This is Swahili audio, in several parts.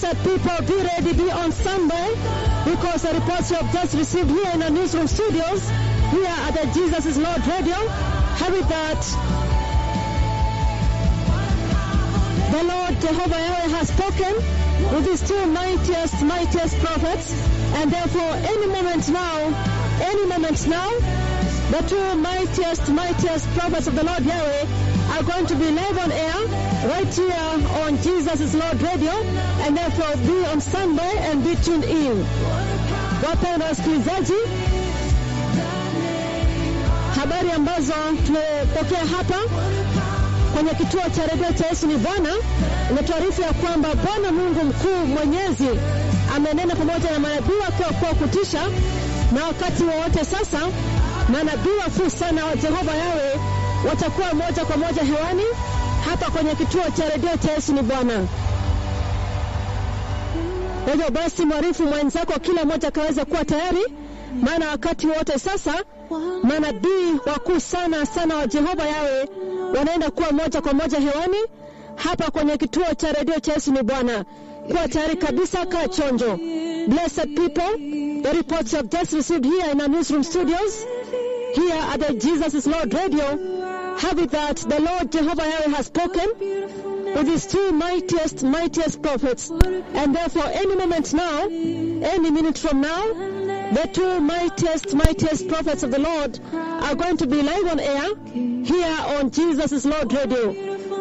Blessed people, be ready, be on standby, because the reports you have just received here in our newsroom studios, here at the Jesus is Lord Radio, have it that the Lord Jehovah Yahweh has spoken with his two mightiest prophets, and therefore any moment now, the two mightiest prophets of the Lord Yahweh are going to be live on air right here on Jesus is Lord Radio, and therefore be on standby and be tuned in. Wapendwa wasikilizaji, habari ambazo tumepokea hapa kwenye kituo cha redio cha Yesu ni Bwana inatuarifu ya kwamba Bwana Mungu mkuu mwenyezi amenena pamoja na manabii wake kwa kutisha, na wakati wowote sasa manabii wakuu sana wa Jehova Yahweh watakuwa moja kwa moja hewani hapa kwenye kituo cha redio cha Yesu ni Bwana. Hivyo basi mwarifu mwenzako kila mmoja kaweza kuwa tayari, maana wakati wote sasa manabii wakuu sana wa Jehova Yahweh wanaenda kuwa moja kwa moja hewani hapa kwenye kituo cha redio cha Yesu ni Bwana. Kuwa tayari kabisa, kaa chonjo. Blessed people, the reports you have just received here in our newsroom studios, here at the Jesus is Lord Radio, have it that the Lord Jehovah Yahweh has spoken with his two mightiest prophets, and therefore any moment now, any minute from now, the two mightiest prophets of the Lord are going to be live on air here on Jesus is Lord Radio.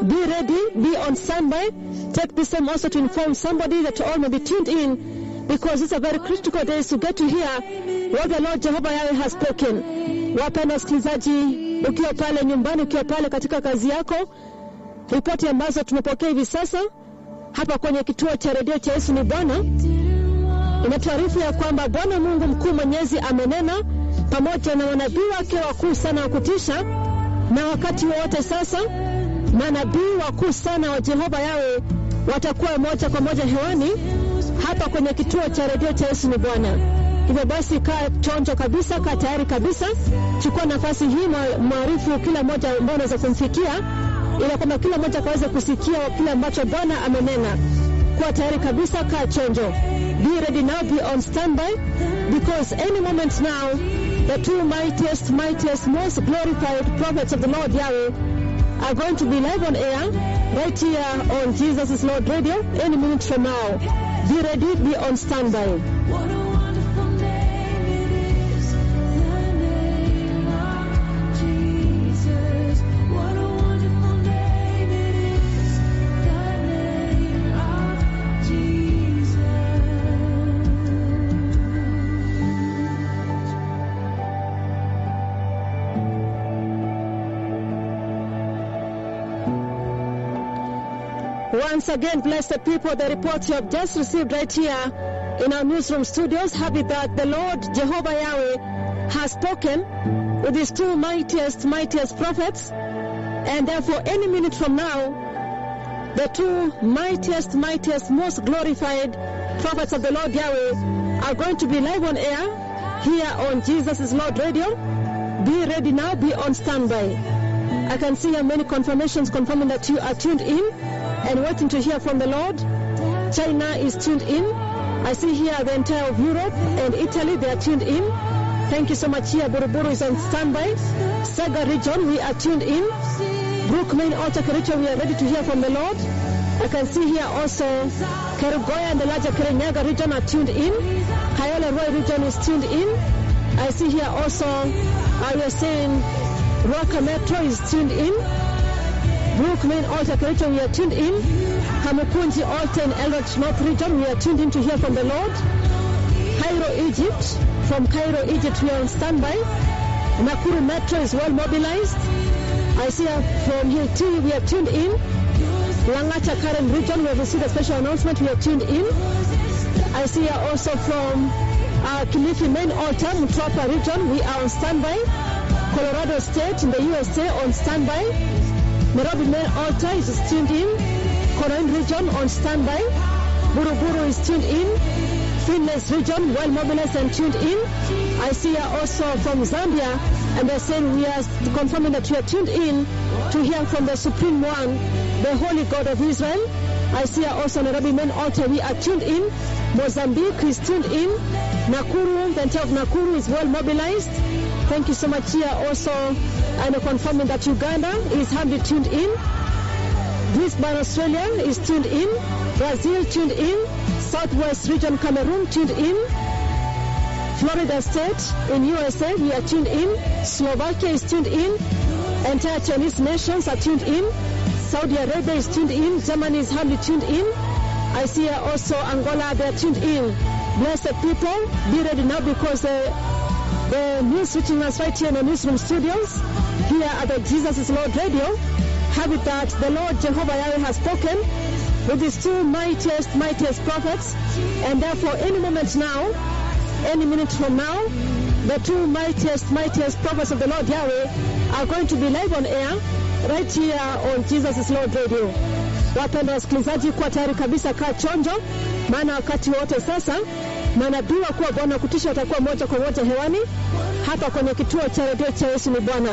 Be ready, be on standby. Take this time also to inform somebody that all may be tuned in, because it's a very critical day to get to hear what the Lord Jehovah Yahweh has spoken. Wapendwa wasikilizaji, ukiwa pale nyumbani, ukiwa pale katika kazi yako, ripoti ambazo tumepokea hivi sasa hapa kwenye kituo cha redio cha Yesu ni Bwana inatuarifu ya kwamba Bwana Mungu mkuu mwenyezi amenena pamoja na manabii wake wakuu sana wa kutisha, na wakati wote sasa manabii wakuu sana wa Jehova Yahweh watakuwa moja kwa moja hewani hapa kwenye kituo cha redio cha Yesu ni Bwana. Hivyo basi kaa chonjo kabisa, kaa tayari kabisa. Chukua nafasi hii mwarifu kila mmoja ambao anaweza kumfikia, ili kwamba kila mmoja kaweze kusikia kile ambacho Bwana amenena. Kuwa tayari kabisa, kaa chonjo. Be ready now, be on standby, because any moment now, the two mightiest, most glorified prophets of the Lord Yahweh are going to be live on air right here on Jesus is Lord Radio any minute from now. Be ready, be on standby. Once again, blessed people, the reports you have just received right here in our newsroom studios have it that the Lord Jehovah Yahweh has spoken with his two mightiest prophets, and therefore any minute from now, the two mightiest, most glorified prophets of the Lord Yahweh are going to be live on air here on Jesus is Lord Radio. Be ready now, be on standby. I can see here many confirmations confirming that you are tuned in and waiting to hear from the Lord. China is tuned in. I see here the entire of Europe and Italy, they are tuned in. Thank you so much. Here Buruburu is on standby. Saga region, we are tuned in. Brook Main Altar region, we are ready to hear from the Lord. I can see here also Kerugoya and the larger Kirinyaga region are tuned in. Kayole Roy region is tuned in. I see here also, we are saying Ruaka Metro is tuned in. Brook Main Altar region, we are tuned in. Kamukunji Altar and Elrod North region, we are tuned in to hear from the Lord. Cairo, Egypt, from Cairo, Egypt, we are on standby. Nakuru Metro is well mobilized. I see from here too, we are tuned in. Langata Karen region, we have received a special announcement, we are tuned in. I see also from Kilifi Main Altar, Mtwapa region, we are on standby. Colorado State in the USA on standby. Nairobi Main Altar is tuned in. Korean region on standby. Buruburu is tuned in. Finland region well mobilized and tuned in. I see also from Zambia, and they're saying we are confirming that we are tuned in to hear from the Supreme One, the Holy God of Israel. I see also Nairobi Main Altar, we are tuned in. Mozambique is tuned in. Nakuru, the entire of Nakuru is well mobilized. Thank you so much here also. And confirming that Uganda is humbly tuned in. Brisbane, Australia is tuned in. Brazil tuned in. Southwest region Cameroon tuned in. Florida State in USA, we are tuned in. Slovakia is tuned in. Entire Chinese nations are tuned in. Saudi Arabia is tuned in. Germany is humbly tuned in. I see also Angola, they are tuned in. Blessed people, be ready now because the news reaching us right here in the newsroom studios here at the Jesus is Lord Radio. Have it that the Lord Jehovah Yahweh has spoken with his two mightiest prophets, and therefore any moment now, any minute from now, the two mightiest prophets of the Lord Yahweh are going to be live on air right here on Jesus is Lord Radio. Wapenda wasikilizaji, kuwa tayari kabisa, kaa chonjo, maana wakati wote sasa manabii wa kuwa Bwana kutisha watakuwa moja kwa moja hewani hapa kwenye kituo cha redio cha Yesu ni Bwana.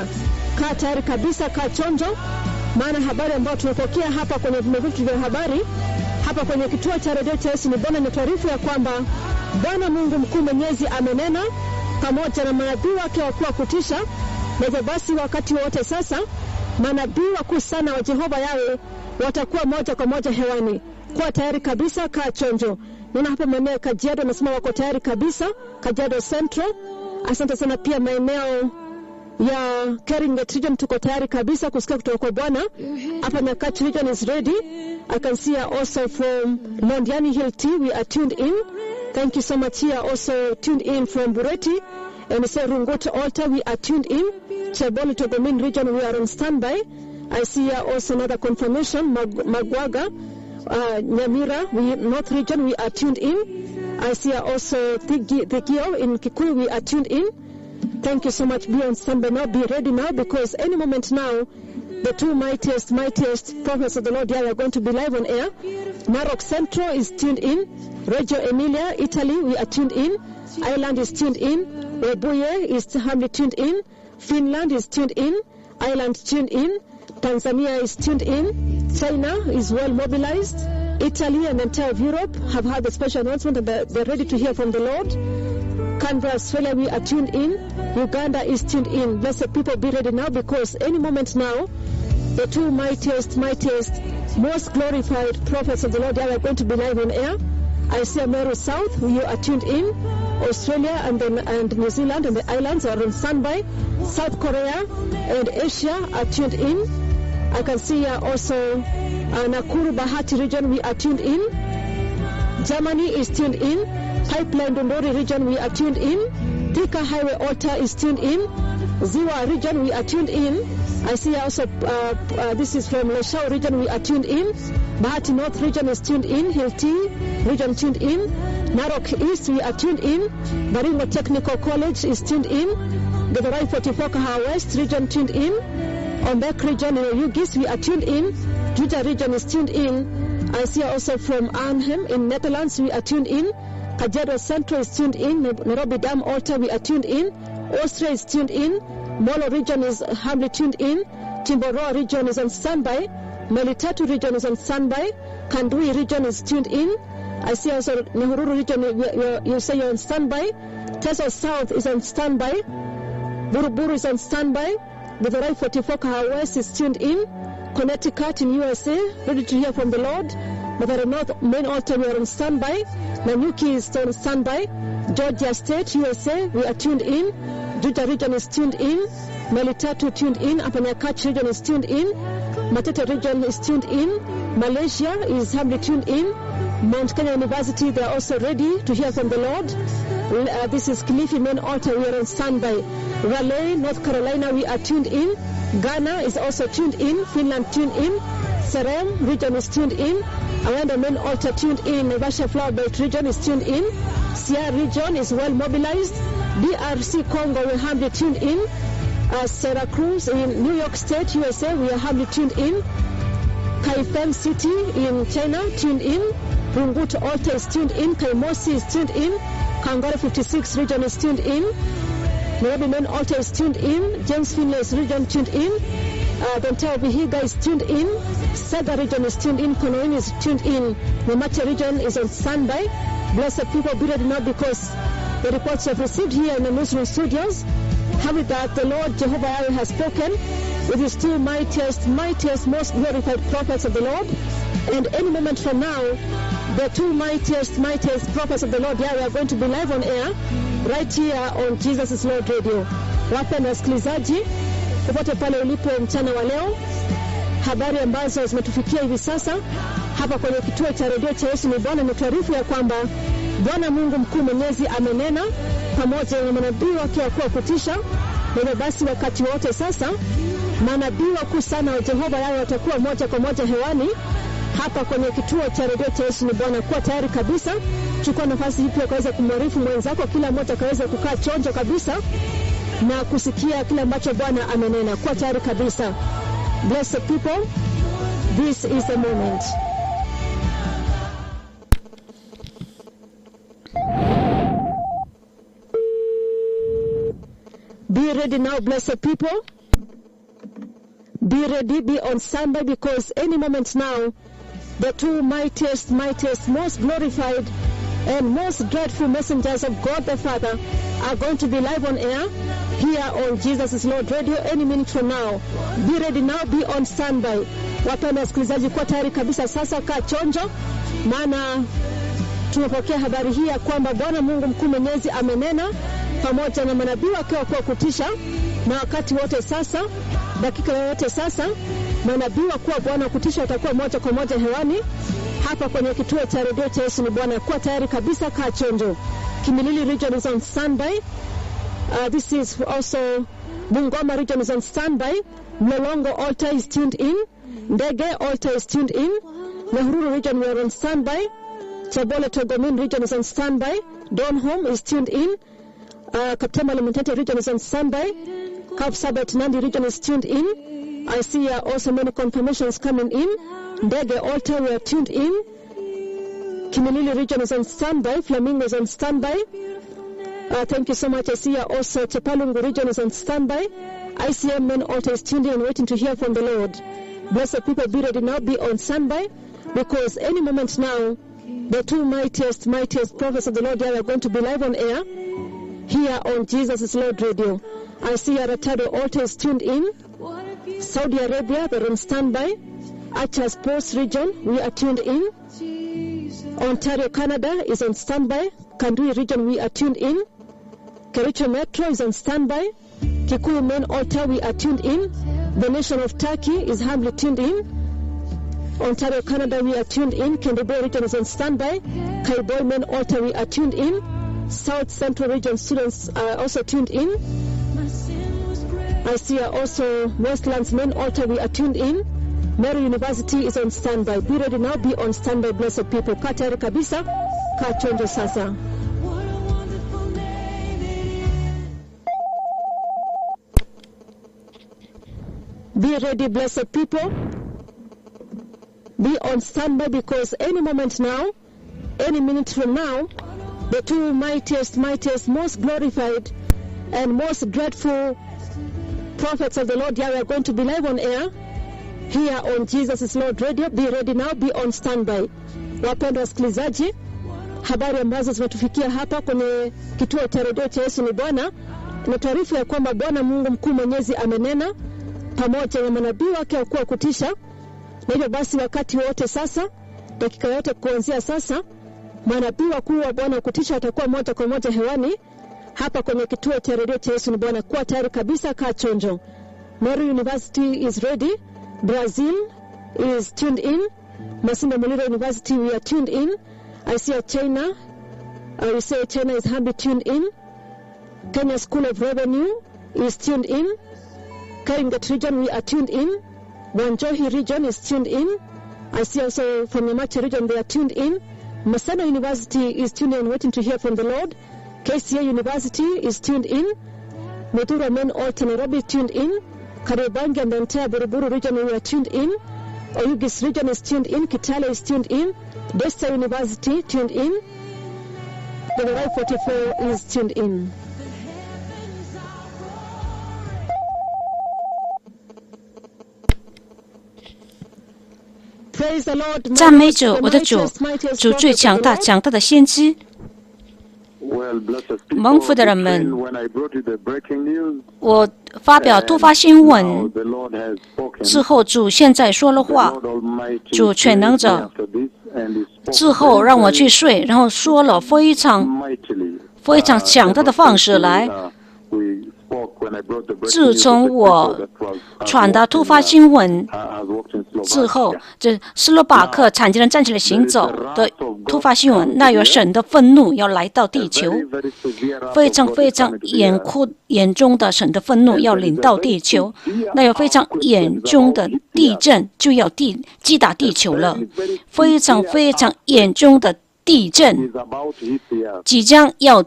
Kaa tayari kabisa, kaa chonjo, maana habari ambayo tumepokea hapa kwenye vitu vya habari hapa kwenye kituo cha redio cha Yesu ni Bwana ni taarifa ya kwamba Bwana Mungu mkuu mwenyezi amenena pamoja na manabii wake wa kuwa kutisha. Na hivyo basi wakati wote sasa manabii wakuu sana wa Jehova Yahweh watakuwa moja kwa moja hewani. Kuwa tayari kabisa, kaa chonjo. Nina hapa maeneo Kajiado nasema wako tayari kabisa, Kajiado Central. Asante sana pia maeneo ya Keringet region tuko tayari kabisa kusikia kutoka kwa Bwana. Hapa Nyakach region is ready. I can see also from Londiani Hill T, we are tuned in. Thank you so much here also tuned in from Bureti. And say Rungoto Altar, we are tuned in. Cheboli Togomin region, we are on standby. I see here also another confirmation, Magwaga, Nyamira, North region, we are tuned in. I see here also Thigio in Kikuyu, we are tuned in. Thank you so much. Be on standby now, be ready now, because any moment now, the two mightiest prophets of the Lord are going to be live on air. Narok Central is tuned in. Reggio Emilia, Italy, we are tuned in. Ireland is tuned in. Webuye is humbly tuned in. Finland is tuned in. Ireland tuned in. Tanzania is tuned in. China is well mobilized. Italy and the entire of Europe have had a special announcement that they're ready to hear from the Lord. Canberra, Australia, we are tuned in. Uganda is tuned in. Blessed people, be ready now, because any moment now, the two mightiest, most glorified prophets of the Lord are going to be live on air. I see Meru South, we are tuned in. Australia and New Zealand and the islands are on standby. South Korea and Asia are tuned in. I can see also Nakuru Bahati region, we are tuned in. Germany is tuned in. Pipeline Dondori region, we are tuned in. Thika Highway Altar is tuned in. Ziwa region, we are tuned in. I see also this is from Leshao region, we are tuned in. Bahati North region is tuned in. Hilti region tuned in. Narok East, we are tuned in. Baringo Technical College is tuned in. Githurai 44 Kahawa West region tuned in. Ombek region in Ugis, we are tuned in. Juja region is tuned in. I see also from Arnhem in Netherlands, we are tuned in. Kajiado Central is tuned in. Nairobi Dam Altar, we are tuned in. Austria is tuned in. Molo region is humbly tuned in. Timboroa region is on standby. Melitatu region is on standby. Kandui region is tuned in. I see also Nyahururu region, you say you're on standby. Teso South is on standby. Buruburu is on standby. Githurai 44 Kahawa West is tuned in. Connecticut in USA, ready to hear from the Lord. Mathare North Main Altar, we are on standby. Nanyuki is on standby. Georgia State, USA, we are tuned in. Juja region is tuned in. Melitatu tuned in. Apanyakach region is tuned in. Matete region is tuned in. Malaysia is humbly tuned in. Mount Kenya University, they are also ready to hear from the Lord. This is Kilifi Main Altar, we are on standby. Raleigh, North Carolina, we are tuned in. Ghana is also tuned in. Finland tuned in. Serem region is tuned in. Awanda Main Altar tuned in. Naivasha Flower Belt region is tuned in. Sierra region is well mobilized. DRC Congo, we are humbly tuned in. Syracuse in New York State, USA, we are humbly tuned in. Kaifeng City in China, tuned in. Runguto Altar is tuned in. Kaimosi is tuned in. Kangara 56 region is tuned in. Nairobi Main Altar is tuned in. James Finlay's region tuned in. The entire Vihiga is tuned in. Saga region is tuned in. Konoin is tuned in. Namache region is on standby. Blessed people, be ready now, because the reports you have received here in the newsroom studios have it that the Lord Jehovah Yahweh has spoken with his two mightiest, most glorified prophets of the Lord. And any moment from now, the two mightiest prophets of the Lord Yahweh are going to be live on air right here on Jesus is Lord Radio. Wapenda wasikilizaji, popote pale ulipo mchana wa leo, habari ambazo zimetufikia hivi sasa hapa kwenye kituo cha redio cha Yesu ni Bwana, ni taarifa ya kwamba Bwana Mungu mkuu mwenyezi amenena pamoja na manabii wake wakuu wa kutisha. Na basi wakati wote sasa manabii wakuu sana wa Jehova Yahweh watakuwa moja kwa moja hewani hapa kwenye kituo cha redio cha Yesu ni Bwana. Kuwa tayari kabisa, chukua nafasi hii pia kaweza kumwarifu mwenzako, kila mmoja kaweza kukaa chonjo kabisa na kusikia kile ambacho Bwana amenena. Kuwa tayari kabisa. Blessed people, this is the moment. Be ready now, blessed people. Be ready, be on standby, because any moment now, the two mightiest, most glorified and most dreadful messengers of God the Father are going to be live on air here on Jesus is Lord Radio any minute from now. Be ready now, be on standby. Wapenda wasikilizaji, kwa tayari kabisa sasa, kaa chonjo, maana tumepokea habari hii ya kwamba Bwana Mungu mkuu mwenyezi amenena pamoja na manabii wake wa kutisha. Na wakati wote sasa, dakika yote sasa, manabii wakuu wa Bwana kutisha watakuwa moja kwa moja hewani hapa kwenye kituo cha redio cha Yesu ni Bwana. Kwa tayari kabisa, kaa chonjo. Kimilili region is on standby. This is also Bungoma region is on standby. Mlolongo altar is tuned in. Ndege altar is tuned in. Nyahururu region we are on standby. Chabole Togomin region is on standby. Donholm is tuned in. Kaptema Limentete region is on standby. Kapsabet Nandi region is tuned in. I see also many confirmations coming in. Ndege altar we are tuned in. Kimilili region is on standby. Flamingo is on standby. Thank you so much. I see also Chepalungu region is on standby. ICM main altar is tuned in and waiting to hear from the Lord. Blessed people, be ready now, be on standby, because any moment now, the two mightiest prophets of the Lord are going to be live on air here on Jesus is Lord Radio. I see Aratado altar is tuned in. Saudi Arabia, they're on standby. Achas Post region, we are tuned in. Ontario, Canada is on standby. Kandui region, we are tuned in. Kericho Metro is on standby. Kikuyu main altar, we are tuned in. The nation of Turkey is humbly tuned in. Ontario, Canada, we are tuned in. Kendebe region is on standby. Kaiboy main altar, we are tuned in. South Central region students are also tuned in. I see also Westlands main altar, we are tuned in. Mary University is on standby. Be ready now, be on standby, blessed people. Kaa tayari kabisa, kaa chonjo sasa. Be ready, blessed people. Be on standby, because any moment now, any minute from now, the two mightiest, most glorified and most dreadful prophets of the Lord Yahweh are going to be live on air here on Jesus is Lord Radio. Be ready now, be on standby. Wapendwa wasikilizaji, habari ambazo zimetufikia hapa kwenye kituo cha redio cha Yesu ni Bwana, na taarifa ya kwamba Bwana Mungu mkuu mwenyezi amenena pamoja na manabii wake wakuu kutisha. Na hivyo basi wakati wote sasa, dakika yote kuanzia sasa, manabii wakuu wa Bwana kutisha watakuwa moja kwa moja hewani hapa kwenye kituo cha redio cha Yesu ni Bwana. Kuwa tayari kabisa, kaa chonjo. Mary University is ready. Brazil is tuned in. Masinda Muliro University, we are tuned in. I see China. We say China is humbly tuned in. Kenya School of Revenue is tuned in. Karingat region, we are tuned in. Wanjohi region is tuned in. I see also from Namache region, they are tuned in. Maseno University is tuned in, waiting to hear from the Lord. KCA University is tuned in. Mudura main altar Nairobi tuned in. Kariobangi and the entire Buruburu region, we are tuned in. Oyugis region is tuned in. Kitale is tuned in. Desta University tuned in. The 44 is tuned in. 赞美主，我的主，主最强大的先知。蒙福的人们，我发表突发新闻之后，主现在说了话，主全能者之后让我去睡，然后说了非常强大的方式来。自从我传达突发新闻之后，这斯洛伐克残疾人站起来行走的突发新闻，那有神的愤怒要来到地球，非常严重的神的愤怒要临到地球，那有非常严重的地震就要击打地球了，非常严重的地震即将要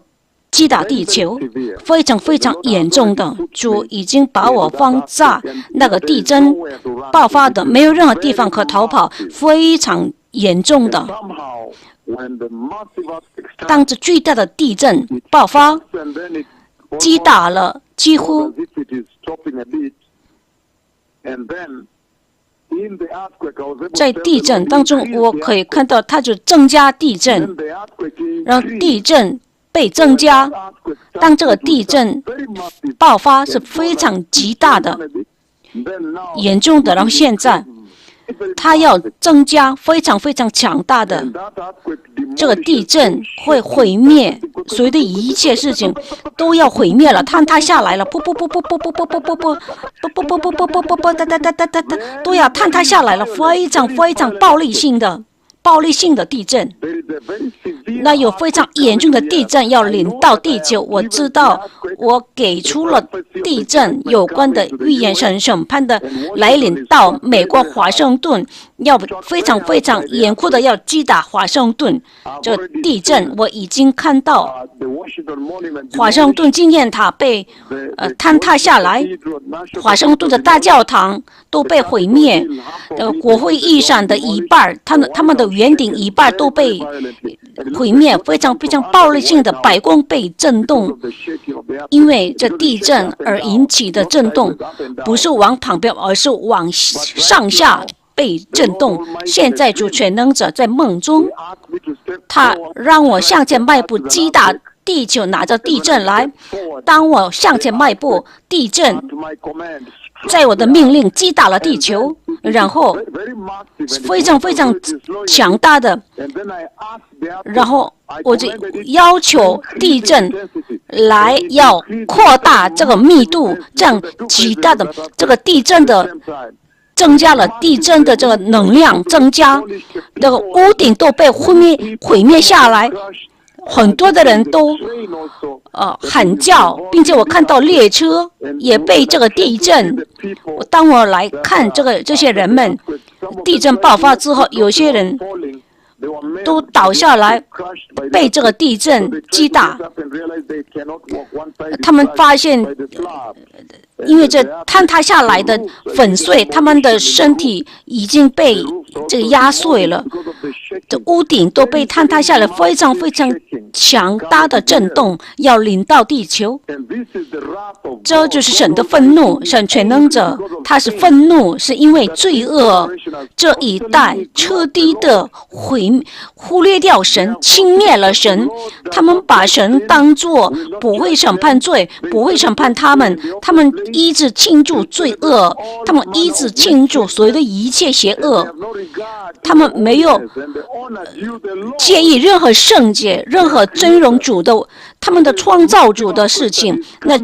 击打地球，非常严重的。主已经把我放在那个地震爆发的，没有任何地方可逃跑，非常严重的。当这巨大的地震爆发，击打了几乎在地震当中，我可以看到它就增加地震，然后地震被增加。当这个地震爆发是非常极大的、严重的，然后现在它要增加非常强大的，这个地震会毁灭所有的一切事情都要毁灭了，坍塌下来了，都要坍塌下来了，非常暴力性的地震。那有非常严重的地震要临到地球，我知道我给出了地震有关的预言，审判的来临到美国华盛顿，要非常严酷的要击打华盛顿。这个地震我已经看到华盛顿纪念塔被坍塌下来，华盛顿的大教堂都被毁灭，国会议上的一半，他们的圆顶一半都被毁灭，非常暴力性的，白宫被震动，因为这地震而引起的震动，不是往旁边，而是往上下被震动。现在主全能者在梦中，他让我向前迈步，击打地球，拿着地震来。当我向前迈步，地震在我的命令击打了地球，然后非常强大的，然后我就要求地震来要扩大这个密度，这样极大的这个地震的增加了，地震的这个能量增加，这个屋顶都被毁灭下来，很多的人都喊叫，并且我看到列车也被这个地震。当我来看这些人们，地震爆发之后，有些人都倒下来，被这个地震击打。他们发现，因为这坍塌下来的粉碎，他们的身体已经被这个压碎了，这屋顶都被坍塌下来，非常强大的震动要临到地球。这就是神的愤怒，神全能者他是愤怒，是因为罪恶这一代彻底的忽略掉神，轻蔑了神，他们把神当作不会审判罪，不会审判他们一直庆祝罪恶，他们一直庆祝所有的一切邪恶，他们没有介意任何圣洁、任何尊荣主的他们的创造主的事情。那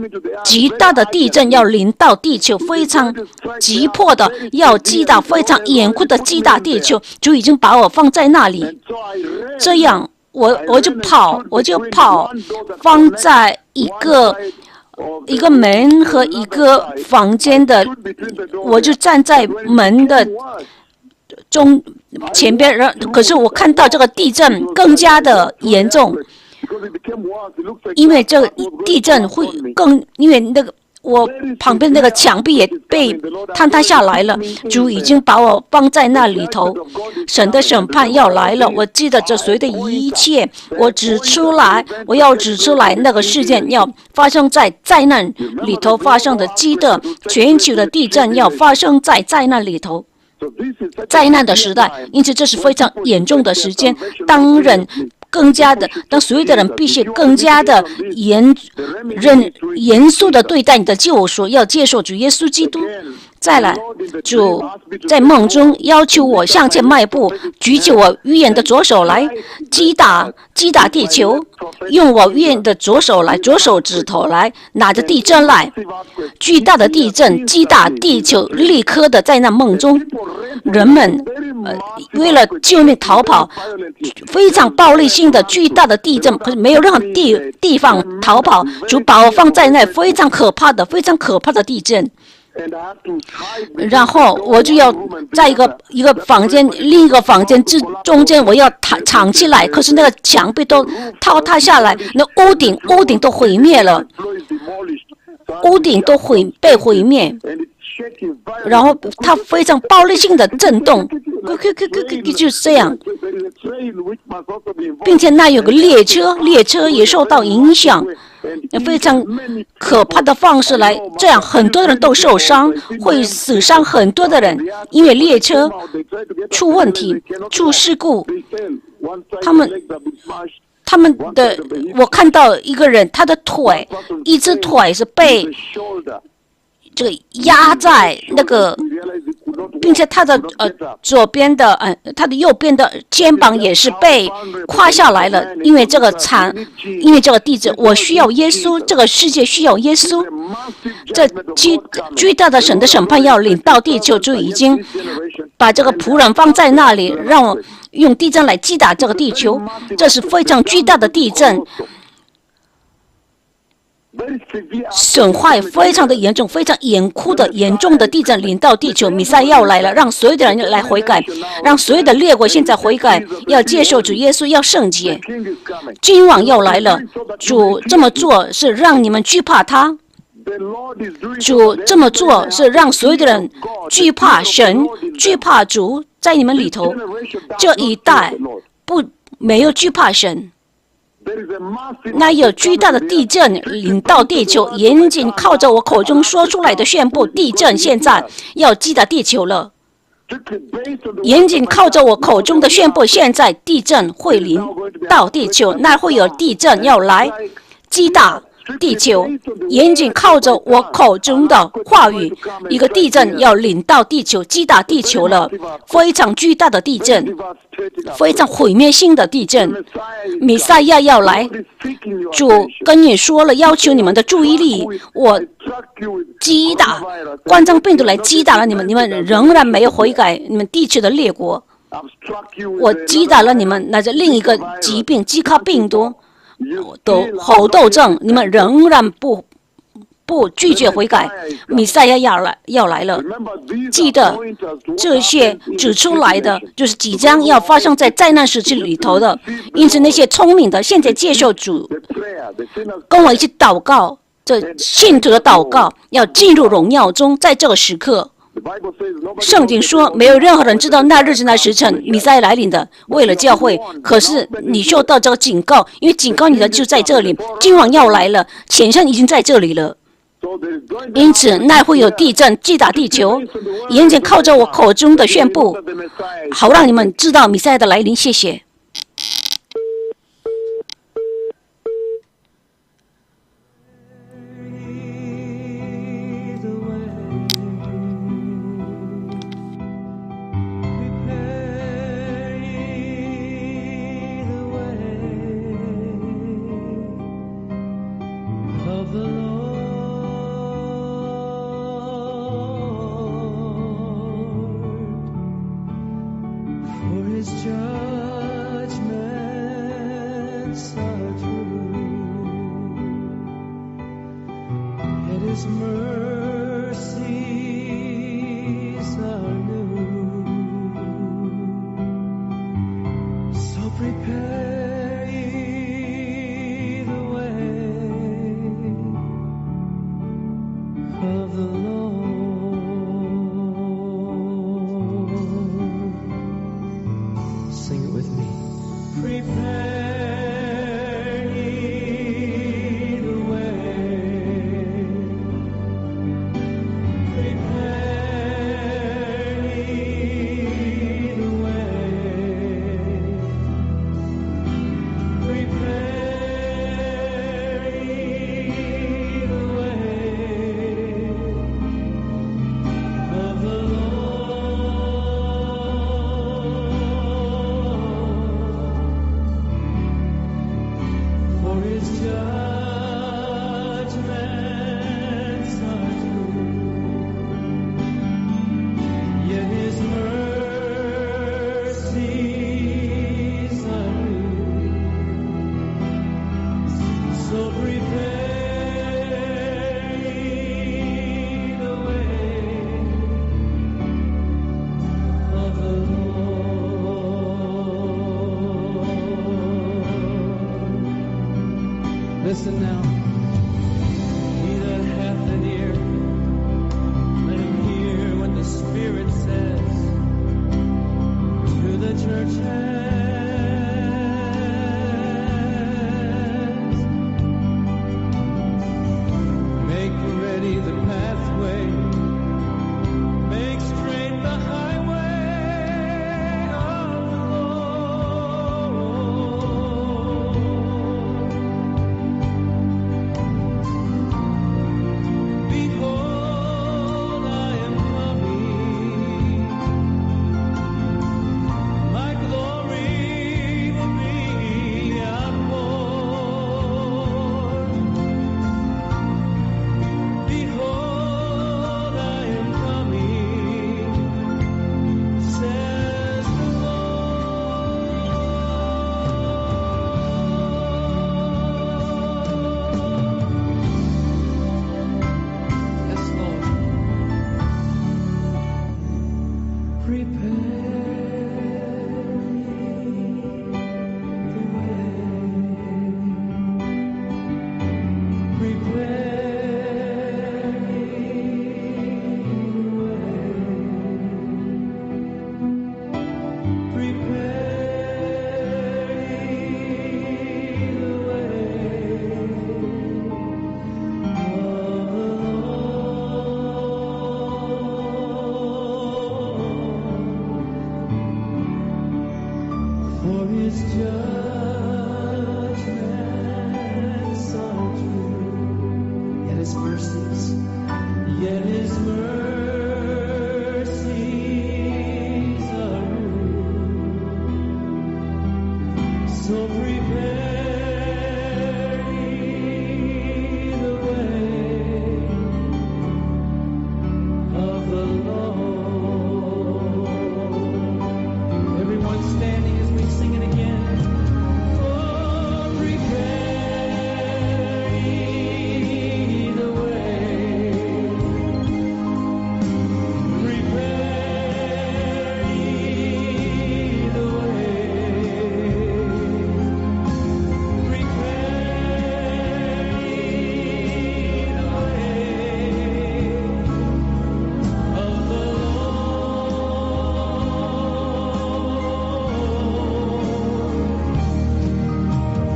极大的地震要临到地球，非常急迫的要击打，非常严酷的击打地球，就已经把我放在那里，这样我就跑，放在一个门和一个房间的，我就站在门的前边，可是我看到这个地震更加的严重，因为这个地震会因为那个我旁边那个墙壁也被坍塌下来了，主已经把我放在那里头，神的审判要来了。我记得这所有的一切，我要指出来那个事件要发生在灾难里头发生的，记得全球的地震要发生在灾难里头。灾难的时代，因此这是非常严重的时间。当所有的人必须更加的严肃的对待你的救赎，要接受主耶稣基督。再来，主在梦中要求我向前迈步，举起我预言的左手来击打地球，用我预言的左手指头来拿着地震来，巨大的地震击打地球，立刻的在那梦中，人们为了救命逃跑，非常暴力性的巨大的地震，可是没有任何地方逃跑，主把我放在那非常可怕的地震。然后我就要在一个房间，另一个房间中间我要藏起来，可是那个墙壁都倒塌下来，那屋顶都毁灭了，屋顶都被毁灭，然后它非常暴力性的震动，就是这样，并且那有个列车也受到影响。非常可怕的方式来，这样很多人都受伤，会死伤很多的人，因为列车出问题、出事故。他们的，我看到一个人，他的一只腿是被这个压在那个，并且他的他的右边的肩膀也是被垮下来了，因为这个地震。我需要耶稣，这个世界需要耶稣。这巨大的神的审判要临到地球，就已经把这个仆人放在那里，让我用地震来击打这个地球。这是非常巨大的地震。损坏非常的严重，非常严重的地震临到地球，弥赛亚要来了，让所有的人来悔改，让所有的列国现在悔改，要接受主耶稣，要圣洁。君王要来了，主这么做是让你们惧怕他，主这么做是让所有的人惧怕神，惧怕主在你们里头。这一代没有惧怕神。那有巨大的地震临到地球，严谨靠着我口中说出来的宣布，地震现在要击打地球了。严谨靠着我口中的宣布，现在地震会临到地球，那会有地震要来击打地球。严谨靠着我口中的话语，一个地震要临到地球，击打地球了，非常巨大的地震，非常毁灭性的地震。弥赛亚要来，主跟你说了，要求你们的注意力，我击打冠状病毒来击打了你们，你们仍然没有悔改，你们地区的列国，我击打了你们，那是另一个疾病，饥渴病毒。猴痘症，你们仍然不拒绝悔改，弥赛亚要来了。记得这些指出来的，就是即将要发生在灾难时期里头的。因此，那些聪明的，现在接受主，跟我一起祷告，这信徒的祷告要进入荣耀中，在这个时刻。圣经说，没有任何人知道那日子那时辰弥赛亚来临的，为了教会。可是你受到这个警告，因为警告你的就在这里，君王要来了，前线已经在这里了。因此，那会有地震击打地球。严谨靠着我口中的宣布，好让你们知道弥赛亚的来临。谢谢。Listen now. He that hath an ear, let him hear what the Spirit says to the churches. Make ready the pathway, make straight the highway of the Lord. Behold, I am coming. My glory will be outpoured. Behold, I am coming, says the Lord. Yes, Lord. Prepare the way. Prepare the way. For his judgments are true, yet his mercies are new. So prepare ye the way of the Lord. Everyone standing as we sing it again. Oh, prepare ye the way. Prepare ye the way. Prepare ye the way of the Lord.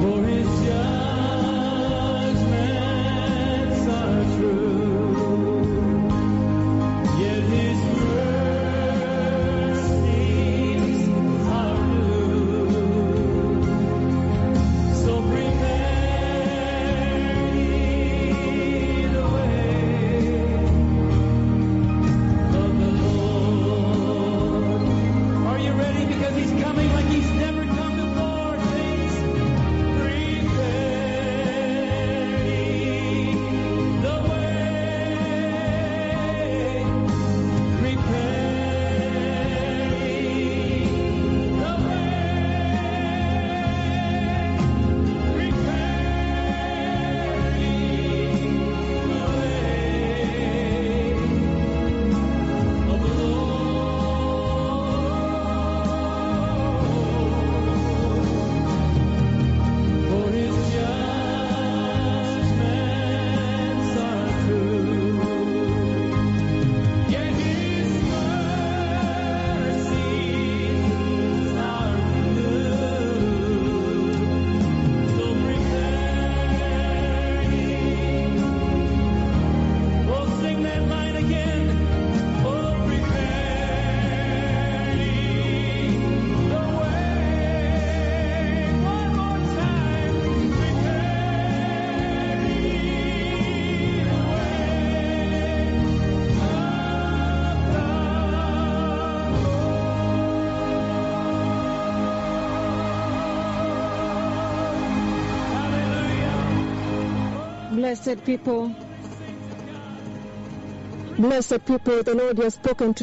For his judgments are true, yet his mercies are new. So prepare ye the way of the Lord. Are you ready? Because he's coming like he's never come before. Please prepare ye the way. Prepare ye the way. Prepare ye the way of the Lord. For his judgments are true, yet his mercies are new. So prepare ye. Oh, sing that line again. Oh, prepare ye the way. One more time. Prepare ye the way Blessed people, the Lord has spoken to